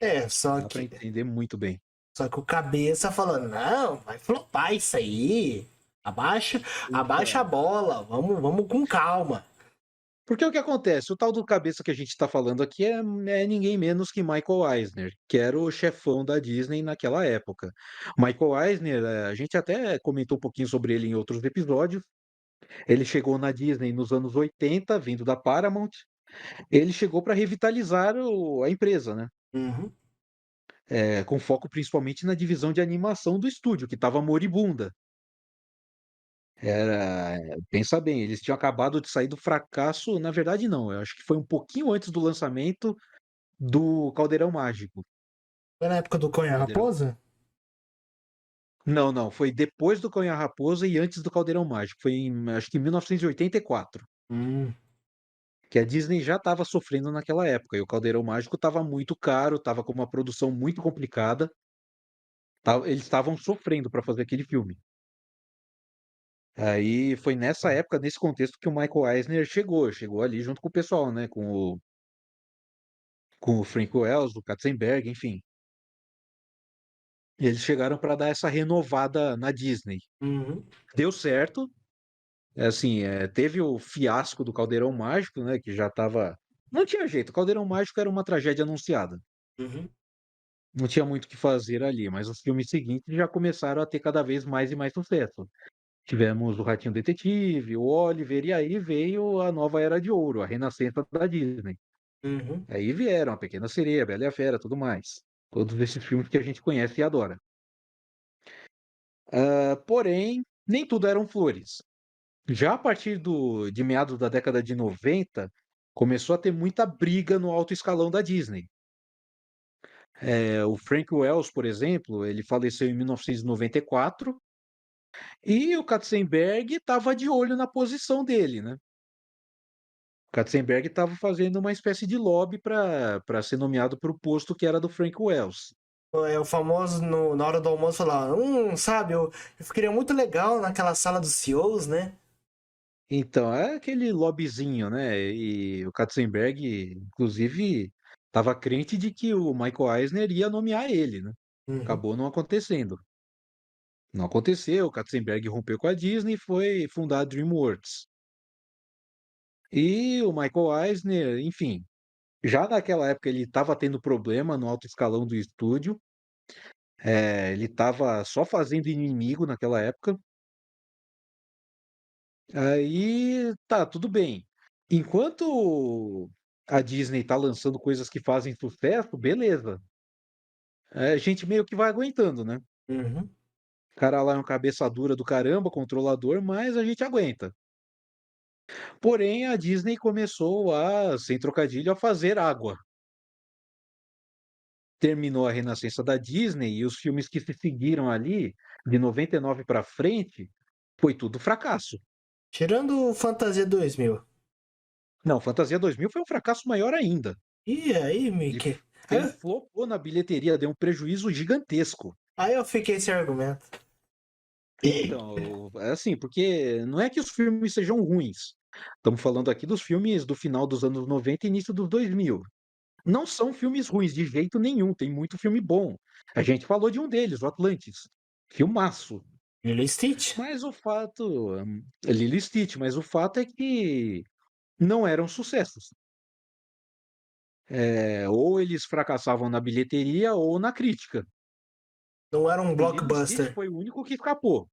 É, Dá pra entender muito bem. só que o cabeça falando, não, vai flopar isso aí. Abaixa a Então, bola, vamos com calma. porque o que acontece? O tal do cabeça que a gente está falando aqui é ninguém menos que Michael Eisner, que era o chefão da Disney naquela época. Michael Eisner, a gente até comentou um pouquinho sobre ele em outros episódios. Ele chegou na Disney nos anos 80, vindo da Paramount. Ele chegou para revitalizar a empresa, né? Uhum. Com foco principalmente na divisão de animação do estúdio, que estava moribunda. Pensa bem, eles tinham acabado de sair do fracasso, na verdade não, eu acho que foi um pouquinho antes do lançamento do Caldeirão Mágico. Foi na época do Conha Caldeirão Raposa? não, não, foi depois do Cão e a Raposa e antes do Caldeirão Mágico, foi acho que em 1984, Hum, que a Disney já estava sofrendo naquela época, e o Caldeirão Mágico estava muito caro, estava com uma produção muito complicada, eles estavam sofrendo para fazer aquele filme. Aí foi nessa época, nesse contexto, que o Michael Eisner chegou ali junto com o pessoal, né, com o Frank Wells, o Katzenberg, enfim. E eles chegaram para dar essa renovada na Disney. uhum, Deu certo, assim, teve o fiasco do Caldeirão Mágico, né, que já estava não tinha jeito, o Caldeirão Mágico era uma tragédia anunciada. uhum, Não tinha muito o que fazer ali, mas os filmes seguintes já começaram a ter cada vez mais e mais sucesso. Tivemos o Ratinho Detetive, o Oliver, e aí veio a nova era de ouro, a renascença da Disney. uhum. Aí vieram A Pequena Sereia, a Bela e a Fera, tudo mais. Todos esses filmes que a gente conhece e adora. Porém, nem tudo eram flores. Já a partir de meados da década de 90, começou a ter muita briga no alto escalão da Disney. O Frank Wells, por exemplo, ele faleceu em 1994 e o Katzenberg estava de olho na posição dele, né? O Katzenberg estava fazendo uma espécie de lobby para ser nomeado para o posto que era do Frank Wells. É o famoso na hora do almoço falar, sabe, eu ficaria muito legal naquela sala dos CEOs, né? Então, é aquele lobbyzinho, né? E o Katzenberg, inclusive, estava crente de que o Michael Eisner ia nomear ele, né? Uhum, Acabou não acontecendo. Não aconteceu, o Katzenberg rompeu com a Disney e foi fundar a DreamWorks. E o Michael Eisner, enfim, já naquela época ele estava tendo problema no alto escalão do estúdio, ele estava só fazendo inimigo naquela época. Aí tá, tudo bem. Enquanto a Disney tá lançando coisas que fazem sucesso, beleza. A gente meio que vai aguentando, né? uhum. O cara lá é um cabeça dura do caramba, controlador, mas a gente aguenta. Porém, a Disney começou a, sem trocadilho, a fazer água. Terminou a renascença da Disney e os filmes que se seguiram ali, de 99 para frente, foi tudo fracasso. Tirando o Fantasia 2000. Não, Fantasia 2000 foi um fracasso maior ainda. E aí, Ele, Mickey? ele flopou na bilheteria, deu um prejuízo gigantesco. Aí eu fiquei sem argumento. Então, é assim, porque não é que os filmes sejam ruins. Estamos falando aqui dos filmes do final dos anos 90 e início dos 2000. Não são filmes ruins de jeito nenhum, tem muito filme bom. A gente falou de um deles, o Atlantis. Filmaço. Lilo e Stitch. Mas o fato, Lilo e Stitch, mas o fato é que não eram sucessos. Ou eles fracassavam na bilheteria ou na crítica. Não era um O Lilo e Stitch blockbuster. foi o único que escapou.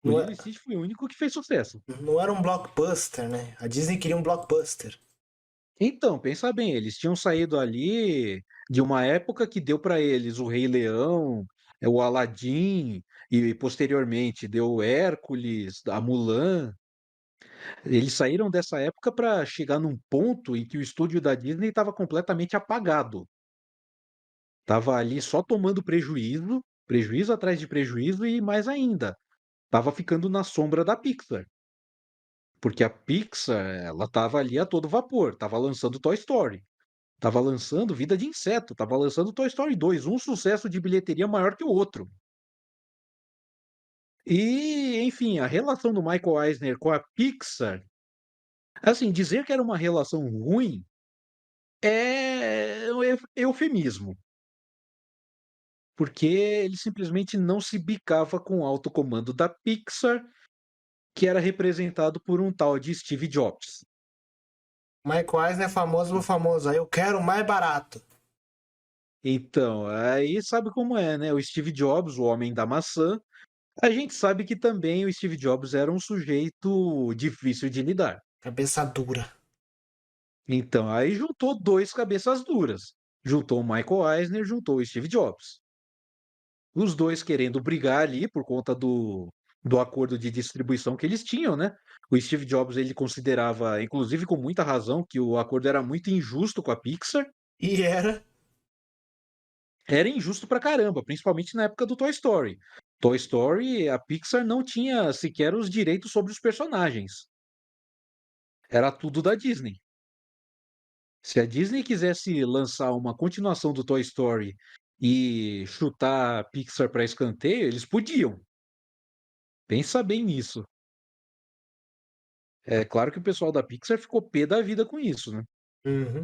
O Não, Lilo e Stitch foi o único que fez sucesso. não era um blockbuster, né? A Disney queria um blockbuster. Então, pensa bem, eles tinham saído ali de uma época que deu para eles o Rei Leão, o Aladdin e posteriormente deu o Hércules, a Mulan. Eles saíram dessa época para chegar num ponto em que o estúdio da Disney estava completamente apagado. Tava ali só tomando prejuízo, prejuízo atrás de prejuízo e mais ainda, tava ficando na sombra da Pixar. Porque a Pixar, ela estava ali a todo vapor, estava lançando Toy Story. Tava lançando Vida de Inseto, tava lançando Toy Story 2, um sucesso de bilheteria maior que o outro. E, enfim, a relação do Michael Eisner com a Pixar, assim, dizer que era uma relação ruim é um eufemismo. porque ele simplesmente não se bicava com o alto comando da Pixar, que era representado por um tal de Steve Jobs. Michael Eisner é famoso por famoso. Aí eu quero mais barato. Então, aí sabe como é, né? O Steve Jobs, o homem da maçã, a gente sabe que também o Steve Jobs era um sujeito difícil de lidar. Cabeça dura. Então, aí juntou dois cabeças duras. Juntou o Michael Eisner, juntou o Steve Jobs. Os dois querendo brigar ali por conta do acordo de distribuição que eles tinham, né? O Steve Jobs ele considerava, inclusive com muita razão, que o acordo era muito injusto com a Pixar. E era. Era injusto pra caramba, principalmente na época do Toy Story. Toy Story, a Pixar não tinha sequer os direitos sobre os personagens. Era tudo da Disney. Se a Disney quisesse lançar uma continuação do Toy Story e chutar a Pixar para escanteio, eles podiam. Pensa bem nisso. É claro que o pessoal da Pixar ficou pé da vida com isso, né? Uhum.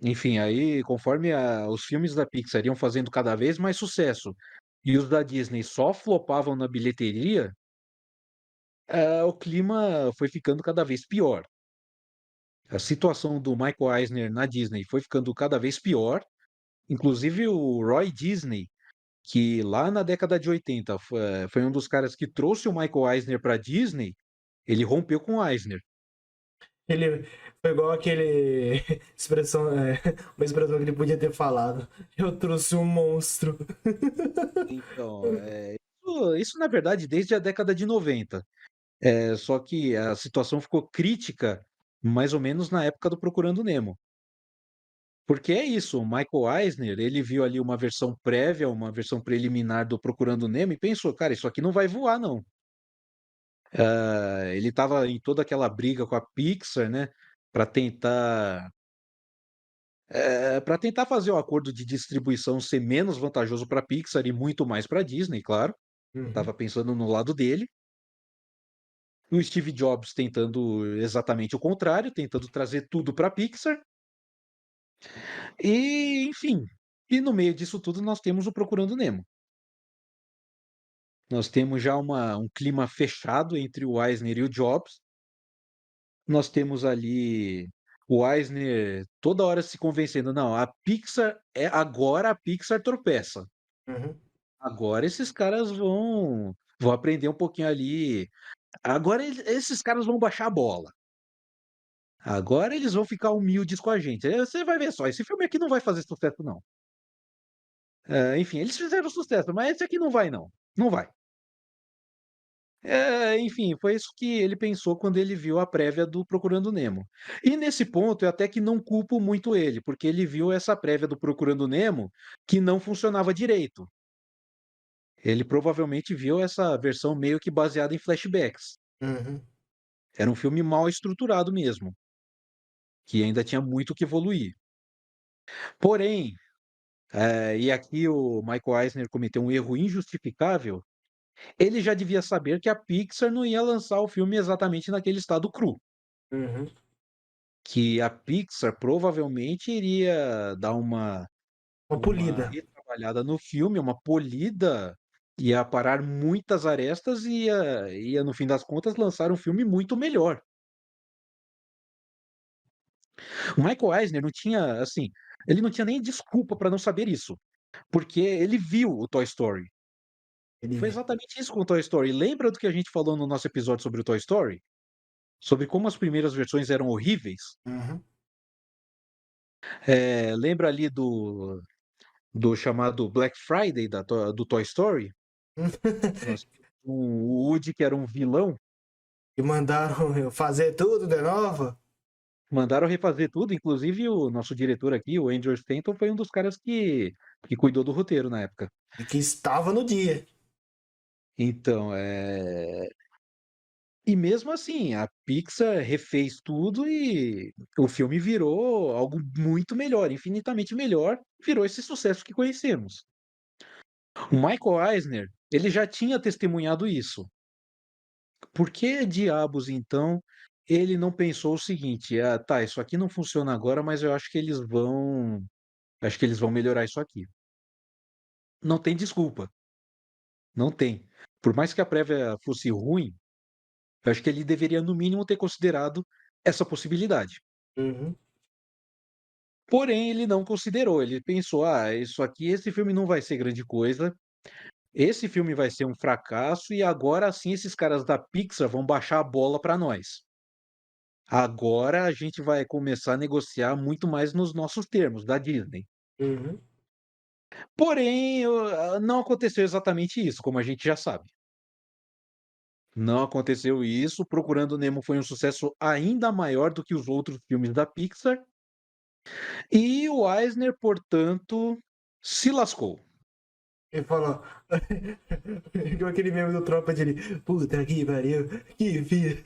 Enfim, aí conforme os filmes da Pixar iam fazendo cada vez mais sucesso e os da Disney só flopavam na bilheteria, o clima foi ficando cada vez pior. A situação do Michael Eisner na Disney foi ficando cada vez pior. Inclusive o Roy Disney, que lá na década de 80 foi um dos caras que trouxe o Michael Eisner para Disney, ele rompeu com o Eisner. Ele foi igual aquele expressão, uma expressão que ele podia ter falado. Eu trouxe um monstro. Então, isso na verdade desde a década de 90. Só que a situação ficou crítica mais ou menos na época do Procurando Nemo. Porque é isso, o Michael Eisner, ele viu ali uma versão prévia, uma versão preliminar do Procurando Nemo e pensou, cara, isso aqui não vai voar, não. Ele estava em toda aquela briga com a Pixar, né, para tentar para tentar fazer o acordo de distribuição ser menos vantajoso para a Pixar e muito mais para a Disney, claro. Uhum. Estava pensando no lado dele. O Steve Jobs tentando exatamente o contrário, tentando trazer tudo para a Pixar. E, enfim, e no meio disso tudo nós temos o Procurando Nemo. Nós temos já um clima fechado entre o Eisner e o Jobs. Nós temos ali o Eisner toda hora se convencendo, não, a Pixar agora a Pixar tropeça. Uhum. Agora esses caras vão aprender um pouquinho ali. Agora esses caras vão baixar a bola. Agora eles vão ficar humildes com a gente. Você vai ver só, esse filme aqui não vai fazer sucesso não. Enfim, eles fizeram sucesso, mas esse aqui não vai não. Não vai. Enfim, foi isso que ele pensou quando ele viu a prévia do Procurando Nemo. E nesse ponto eu até que não culpo muito ele, porque ele viu essa prévia do Procurando Nemo que não funcionava direito. Ele provavelmente viu essa versão meio que baseada em flashbacks. Uhum. Era um filme mal estruturado mesmo, que ainda tinha muito que evoluir. Porém, e aqui o Michael Eisner cometeu um erro injustificável, ele já devia saber que a Pixar não ia lançar o filme exatamente naquele estado cru. Uhum. Que a Pixar provavelmente iria dar Uma uma polida. retrabalhada no filme, uma polida, ia parar muitas arestas e ia, no fim das contas, lançar um filme muito melhor. O Michael Eisner não tinha, assim, ele não tinha nem desculpa para não saber isso, porque ele viu o Toy Story. Foi Ele... exatamente isso com o Toy Story. Lembra do que a gente falou no nosso episódio sobre o Toy Story? Sobre como as primeiras versões eram horríveis? Uhum. Lembra ali do chamado Black Friday do Toy Story? Nós tínhamos o Woody, que era um vilão, E mandaram eu fazer tudo de novo. mandaram refazer tudo, inclusive o nosso diretor aqui, o Andrew Stanton, foi um dos caras que cuidou do roteiro na época. E que estava no dia. Então, e mesmo assim, a Pixar refez tudo e o filme virou algo muito melhor, infinitamente melhor, virou esse sucesso que conhecemos. O Michael Eisner, ele já tinha testemunhado isso. Por que diabos, então, ele não pensou o seguinte: "Ah, tá, isso aqui não funciona agora, mas eu acho que eles vão melhorar isso aqui". não tem desculpa, não tem. Por mais que a prévia fosse ruim, eu acho que ele deveria, no mínimo, ter considerado essa possibilidade. Uhum, Porém, ele não considerou, ele pensou: "Ah, isso aqui esse filme não vai ser grande coisa, esse filme vai ser um fracasso e agora sim esses caras da Pixar vão baixar a bola para nós. Agora a gente vai começar a negociar muito mais nos nossos termos, da Disney". uhum. Porém, não aconteceu exatamente isso, como a gente já sabe. Não aconteceu isso, Procurando Nemo foi um sucesso ainda maior do que os outros filmes da Pixar, e o Eisner, portanto, se lascou. Ele falou. Igual aquele meme do Tropa de ele. Puta que pariu. Que filho.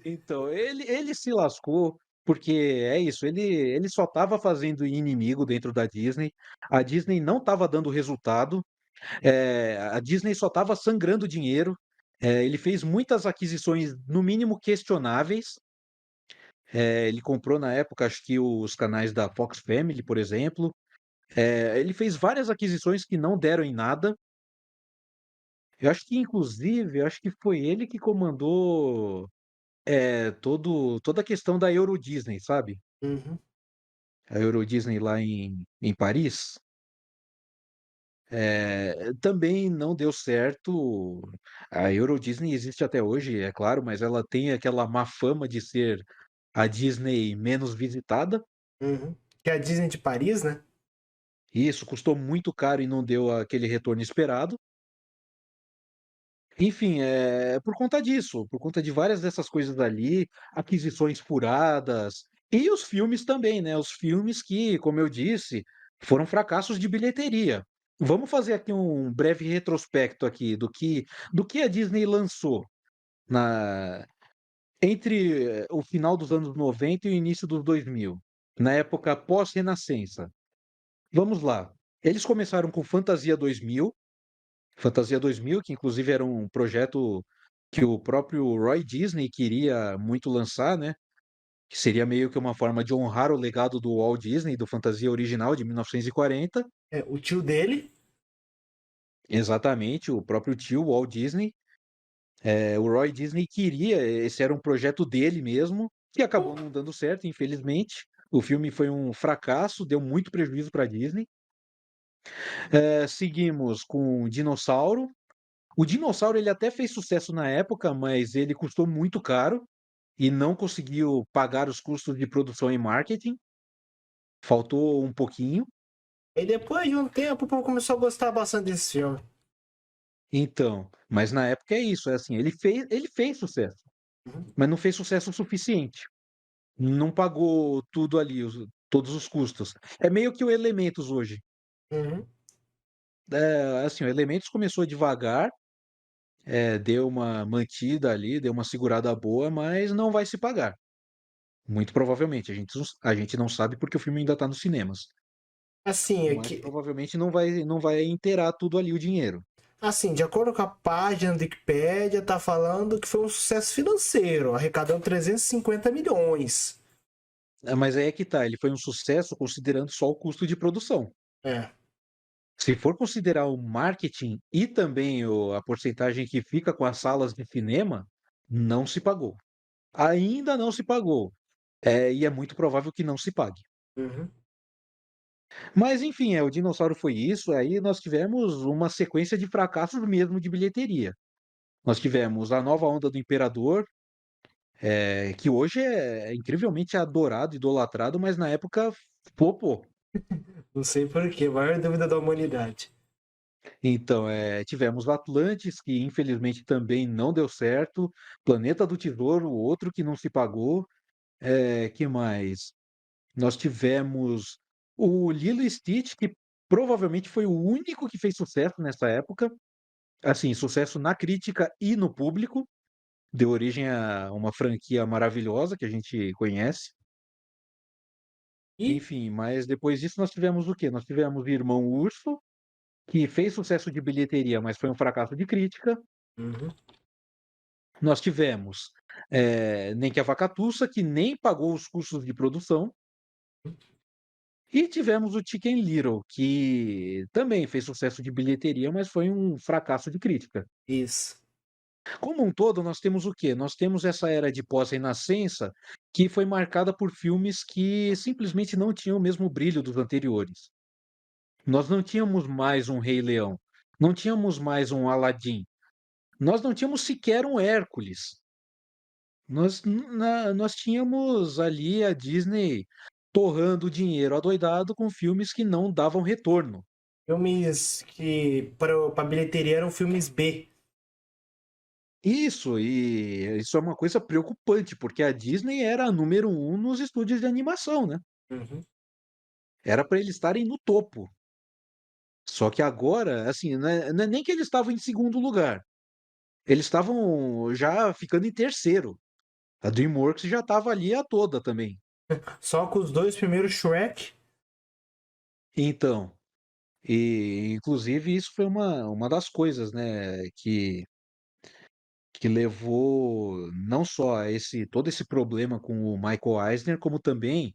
Então, ele se lascou, porque é isso, ele só estava fazendo inimigo dentro da Disney, a Disney não estava dando resultado, a Disney só estava sangrando dinheiro, ele fez muitas aquisições, no mínimo questionáveis, ele comprou na época, acho que os canais da Fox Family, por exemplo, ele fez várias aquisições que não deram em nada. Eu acho que inclusive, eu acho que foi ele que comandou, toda a questão da Euro Disney, sabe? Uhum, A Euro Disney lá em Paris. Também não deu certo. A Euro Disney existe até hoje, é claro, mas ela tem aquela má fama de ser a Disney menos visitada. uhum. Que é a Disney de Paris, né? E isso custou muito caro e não deu aquele retorno esperado. Enfim, por conta disso, por conta de várias dessas coisas ali, aquisições furadas, e os filmes também, né, os filmes que, como eu disse, foram fracassos de bilheteria. Vamos fazer aqui um breve retrospecto aqui do que a Disney lançou na entre o final dos anos 90 e o início dos 2000, na época pós-Renascença. Vamos lá, eles começaram com Fantasia 2000, que inclusive era um projeto que o próprio Roy Disney queria muito lançar, né, que seria meio que uma forma de honrar o legado do Walt Disney, do Fantasia original de 1940. É, o tio dele. Exatamente, o próprio tio Walt Disney. O Roy Disney queria, esse era um projeto dele mesmo, que acabou não dando certo, infelizmente. O filme foi um fracasso, deu muito prejuízo para a Disney. Seguimos com Dinossauro. O Dinossauro ele até fez sucesso na época, mas ele custou muito caro e não conseguiu pagar os custos de produção e marketing. Faltou um pouquinho. E depois de um tempo, o povo começou a gostar bastante desse filme. Então, mas na época é isso, é assim, ele fez sucesso, Uhum, mas não fez sucesso o suficiente. Não pagou tudo ali, todos os custos. É meio que o Elementos hoje. uhum. Assim, o Elementos começou devagar, deu uma mantida ali, deu uma segurada boa, mas não vai se pagar. Muito provavelmente. A gente não sabe porque o filme ainda está nos cinemas. Assim, é Mas que, provavelmente não vai inteirar tudo ali o dinheiro. assim, de acordo com a página do Wikipedia, tá falando que foi um sucesso financeiro, arrecadando 350 milhões. Mas aí é que tá, ele foi um sucesso considerando só o custo de produção. É. Se for considerar o marketing e também a porcentagem que fica com as salas de cinema, não se pagou. Ainda não se pagou. E é muito provável que não se pague. Uhum. Mas enfim, o Dinossauro foi isso, aí nós tivemos uma sequência de fracassos mesmo de bilheteria. Nós tivemos a nova onda do Imperador, que hoje é incrivelmente adorado, idolatrado, mas na época flopou. Não sei por quê, maior dúvida da humanidade. Então, tivemos Atlantis, que infelizmente também não deu certo, Planeta do Tesouro, outro que não se pagou, que mais? Nós tivemos o Lilo e Stitch, que provavelmente foi o único que fez sucesso nessa época, assim, sucesso na crítica e no público, deu origem a uma franquia maravilhosa que a gente conhece. E. Enfim, mas depois disso nós tivemos o quê? Nós tivemos Irmão Urso, que fez sucesso de bilheteria, mas foi um fracasso de crítica. Uhum. Nós tivemos Nem que a Vaca Tussa, que nem pagou os custos de produção. E tivemos o Chicken Little, que também fez sucesso de bilheteria, mas foi um fracasso de crítica. Isso. Como um todo, nós temos o quê? Nós temos essa era de pós-renascença que foi marcada por filmes que simplesmente não tinham o mesmo brilho dos anteriores. Nós não tínhamos mais um Rei Leão, não tínhamos mais um Aladim, nós não tínhamos sequer um Hércules. Nós tínhamos ali a Disney torrando dinheiro adoidado com filmes que não davam retorno. Filmes que pra bilheteria eram filmes B. Isso, e isso é uma coisa preocupante, porque a Disney era a número um nos estúdios de animação, né? Uhum. Era para eles estarem no topo. Só que agora, assim, não é nem que eles estavam em segundo lugar, eles estavam já ficando em terceiro. A DreamWorks já estava ali a toda também. Só com os dois primeiros Shrek. Então, e inclusive isso foi uma das coisas, né, que levou não só a todo esse problema com o Michael Eisner, como também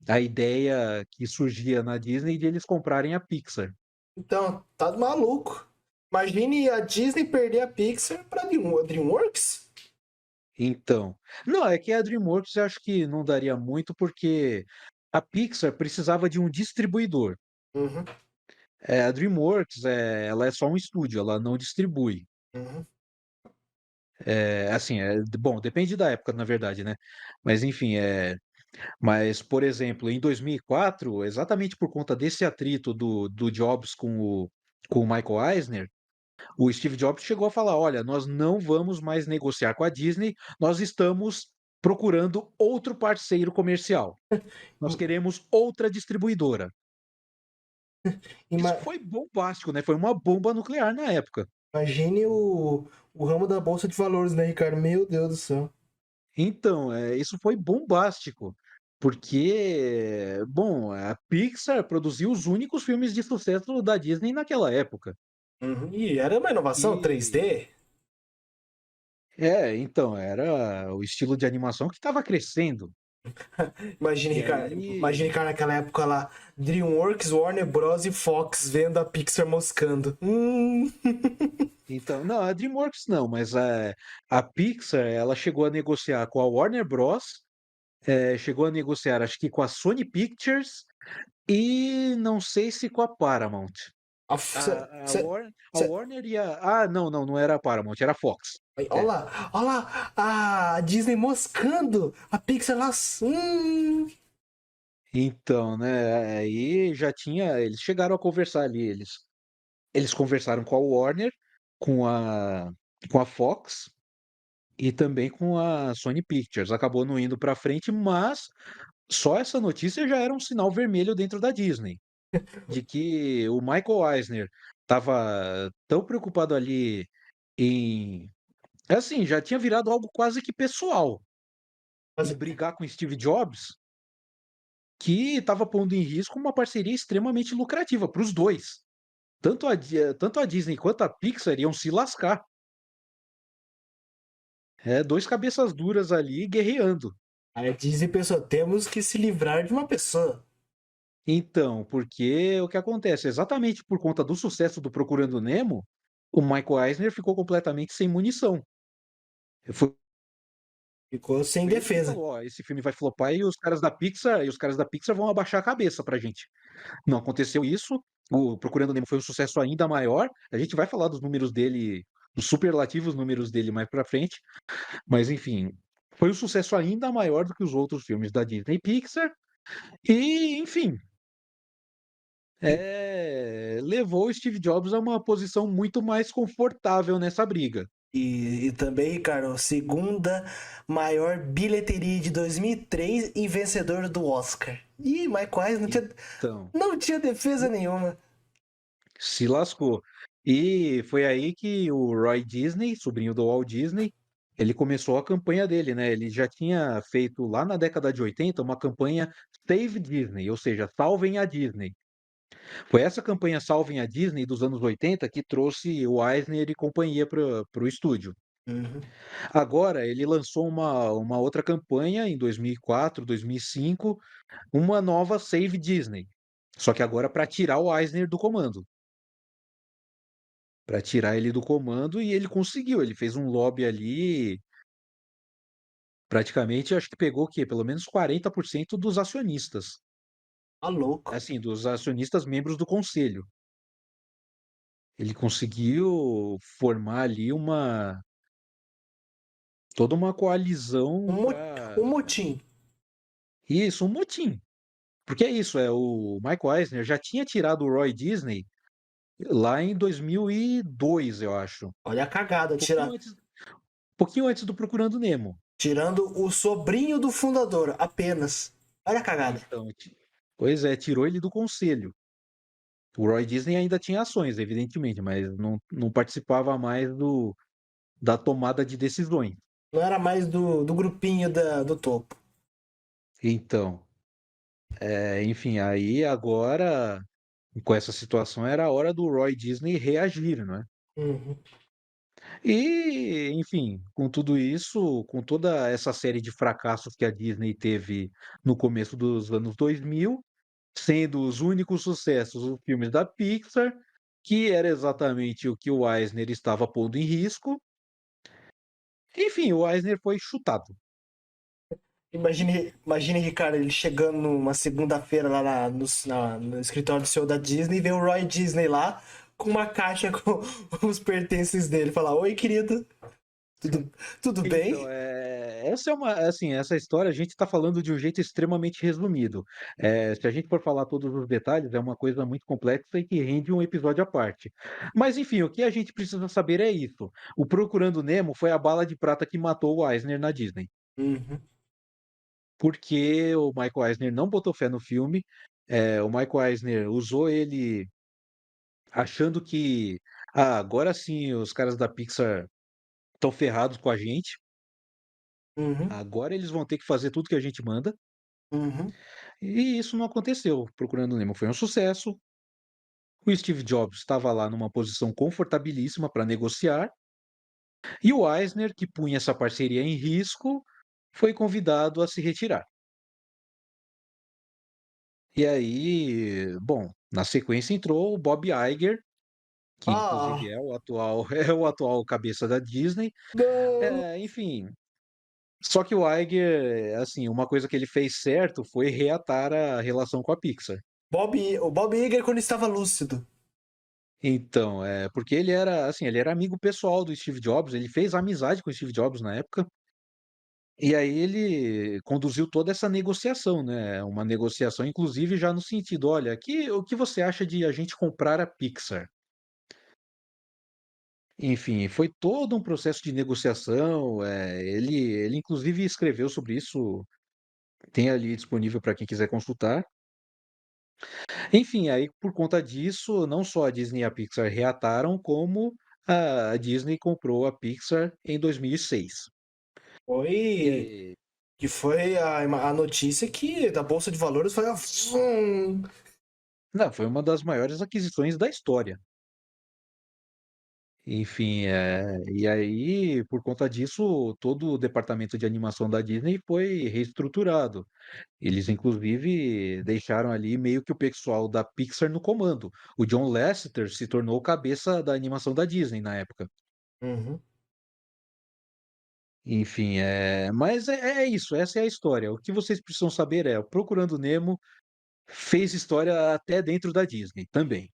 a ideia que surgia na Disney de eles comprarem a Pixar. Então, tá maluco. Imagine a Disney perder a Pixar pra DreamWorks. Então, não, é que a DreamWorks eu acho que não daria muito, porque a Pixar precisava de um distribuidor. Uhum, A DreamWorks, ela é só um estúdio, ela não distribui. uhum. Assim, bom, depende da época, na verdade, né? Mas enfim, mas, por exemplo, em 2004, exatamente por conta desse atrito do Jobs com o Michael Eisner, o Steve Jobs chegou a falar: olha, nós não vamos mais negociar com a Disney, nós estamos procurando outro parceiro comercial. Nós queremos outra distribuidora. Isso Ima- foi bombástico, né? Foi uma bomba nuclear na época. Imagine o ramo da Bolsa de Valores, né, Ricardo? Meu Deus do céu. Então, isso foi bombástico, porque, bom, a Pixar produziu os únicos filmes de sucesso da Disney naquela época. Uhum. E era uma inovação E 3D. então, era o estilo de animação que estava crescendo. E Imagine, aí, Ricardo, naquela época lá. DreamWorks, Warner Bros. E Fox vendo a Pixar moscando. então, não, a DreamWorks não, mas a Pixar, ela chegou a negociar com a Warner Bros, chegou a negociar, acho que com a Sony Pictures e não sei se com a Paramount. A f- cê- A cê- Warner e não era a Paramount, era a Fox. É. olha lá, a Disney moscando. A Pixar lá. Então, né, aí já tinha, eles chegaram a conversar ali, eles conversaram com a Warner, com a, com a Fox e também com a Sony Pictures. Acabou não indo para frente, mas só essa notícia já era um sinal vermelho dentro da Disney, de que o Michael Eisner estava tão preocupado ali em, assim, já tinha virado algo quase que pessoal, Mas, em brigar com Steve Jobs, que estava pondo em risco uma parceria extremamente lucrativa para os dois. Tanto a Disney quanto a Pixar iam se lascar. Dois cabeças duras ali guerreando. a Disney pensou: temos que se livrar de uma pessoa. Então, porque o que acontece? Exatamente por conta do sucesso do Procurando Nemo, o Michael Eisner ficou completamente sem munição. Foi Ficou sem ele que defesa. falou: ó, esse filme vai flopar e os caras da Pixar vão abaixar a cabeça pra gente. Não aconteceu isso. O Procurando Nemo foi um sucesso ainda maior. A gente vai falar dos números dele, dos superlativos números dele mais pra frente. Mas enfim, foi um sucesso ainda maior do que os outros filmes da Disney e Pixar. E, enfim, levou o Steve Jobs a uma posição muito mais confortável nessa briga. E também, Ricardo, segunda maior bilheteria de 2003 e vencedor do Oscar. E Mike Wise Então, não tinha defesa nenhuma. se lascou. E foi aí que o Roy Disney, sobrinho do Walt Disney, ele começou a campanha dele, né? Ele já tinha feito lá na década de 80 uma campanha Save Disney, ou seja, salvem a Disney. Foi essa campanha Salvem a Disney dos anos 80 que trouxe o Eisner e companhia para o estúdio. Uhum. Agora, ele lançou uma outra campanha em 2004, 2005, uma nova Save Disney. Só que agora para tirar o Eisner do comando. Para tirar ele do comando e ele conseguiu, ele fez um lobby ali, praticamente acho que pegou o quê? Pelo menos 40% dos acionistas. Tá louco. Assim, dos acionistas membros do conselho. Ele conseguiu formar ali uma toda uma Um, coalizão mo- para um motim. isso, um motim. Porque é isso, o Michael Eisner já tinha tirado o Roy Disney lá em 2002, eu acho. Olha a cagada, Pouquinho antes pouquinho antes do Procurando Nemo. tirando o sobrinho do fundador, apenas. Olha a cagada. Então, pois é, tirou ele do conselho. O Roy Disney ainda tinha ações, evidentemente, mas não participava mais da tomada de decisões. Não era mais do grupinho do topo. Então, enfim, aí agora, com essa situação, era a hora do Roy Disney reagir, não é? Uhum. E, enfim, com tudo isso, com toda essa série de fracassos que a Disney teve no começo dos anos 2000, sendo os únicos sucessos os filmes da Pixar, que era exatamente o que o Eisner estava pondo em risco. Enfim, o Eisner foi chutado. Imagine, Ricardo, ele chegando numa segunda-feira lá no escritório do senhor da Disney e vê o Roy Disney lá com uma caixa com os pertences dele. Falar, oi, querido, tudo, tudo Então, bem? essa é uma assim, essa história a gente está falando de um jeito extremamente resumido. Se a gente for falar todos os detalhes, é uma coisa muito complexa e que rende um episódio à parte. Mas enfim, o que a gente precisa saber é isso: o Procurando Nemo foi a bala de prata que matou o Eisner na Disney, Uhum, porque o Michael Eisner não botou fé no filme, o Michael Eisner usou ele achando que: "Ah, agora sim os caras da Pixar estão ferrados com a gente, uhum, agora eles vão ter que fazer tudo que a gente manda". uhum. E isso não aconteceu. Procurando Nemo foi um sucesso. O Steve Jobs estava lá numa posição confortabilíssima para negociar. E o Eisner, que punha essa parceria em risco, foi convidado a se retirar. E aí, bom, na sequência entrou o Bob Iger, que inclusive Ah, é o atual, é o atual cabeça da Disney. não! Enfim, só que o Iger, assim, uma coisa que ele fez certo foi reatar a relação com a Pixar. O Bob Iger quando estava lúcido. Então, porque ele era, assim, ele era amigo pessoal do Steve Jobs, ele fez amizade com o Steve Jobs na época, e aí ele conduziu toda essa negociação, né, uma negociação inclusive já no sentido: "Olha, o que você acha de a gente comprar a Pixar?". Enfim, foi todo um processo de negociação, ele inclusive escreveu sobre isso, tem ali disponível para quem quiser consultar. Enfim, aí por conta disso, não só a Disney e a Pixar reataram, como a Disney comprou a Pixar em 2006. Foi. E Que foi a notícia que da Bolsa de Valores foi a. Vum. não, foi uma das maiores aquisições da história. Enfim, e aí, por conta disso, todo o departamento de animação da Disney foi reestruturado. Eles inclusive deixaram ali meio que o pessoal da Pixar no comando. O John Lasseter se tornou o cabeça da animação da Disney na época. Uhum. Enfim, mas é isso, essa é a história. O que vocês precisam saber é, o Procurando Nemo fez história até dentro da Disney, também.